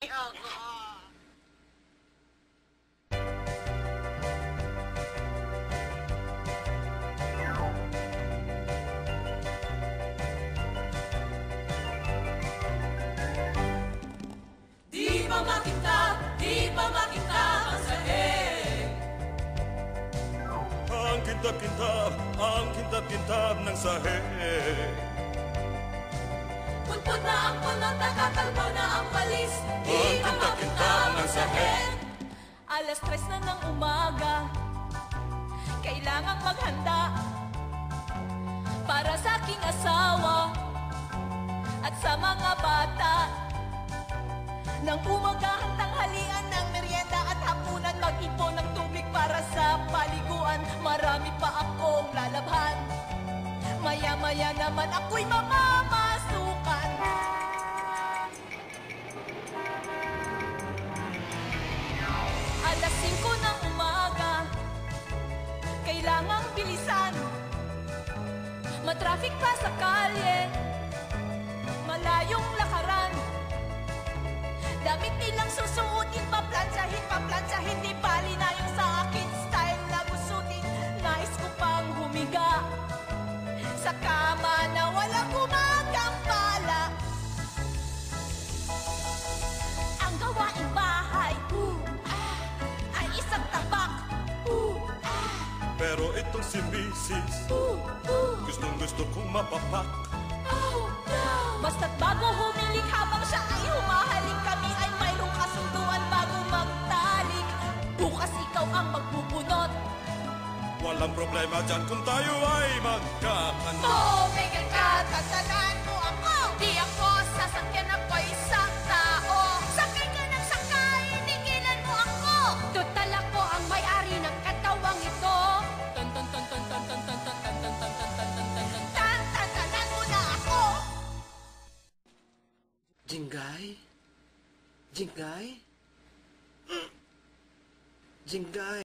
Di ba makintab ang sahig? Ang kintab-kintab ng sahig. Punpun na ang puno, nakakalbo na ang walis. Di Ang ba kintab-kintab makintab ng ang sahig? Alas 3 na ng umaga, kailangang maghanda para sa aking asawa at sa mga bata. Nang umagahan tanghalian ng merienda at hapunan, mag-ipon ng tubig para sa paliguan. Marami pa akong lalabhan, maya-maya naman ako'y mamamasukan. Alas 5 ng umaga, kailangang bilisan. Matraffic pa sa kalye, malayong lakaran. Damit nilang susuotin, paplansyahin, di bali na yung sa akin style na gusutin. Nais ko pang humiga sa kama na walang gumagambala. Ang gawaing bahay, ay isang tabak. Pero itong si Mrs. Gustong-gusto kong mapapak. Basta't bago humiling habang siya ay humahalik, kami ay mayroong kasunduan bago magtalik. Bukas ikaw ang magbubunot. Walang problema dyan kung tayo ay magkakano. Tumigil ka, tatanan mo ako. Di ako sasakyan, ako'y isang tao. Sakay ka ng sakay, tigilan mo ako. Total ako ang may-ari ng katawang ito. Tantanan mo na ako. Jinggay? Jinggay? Jinggay?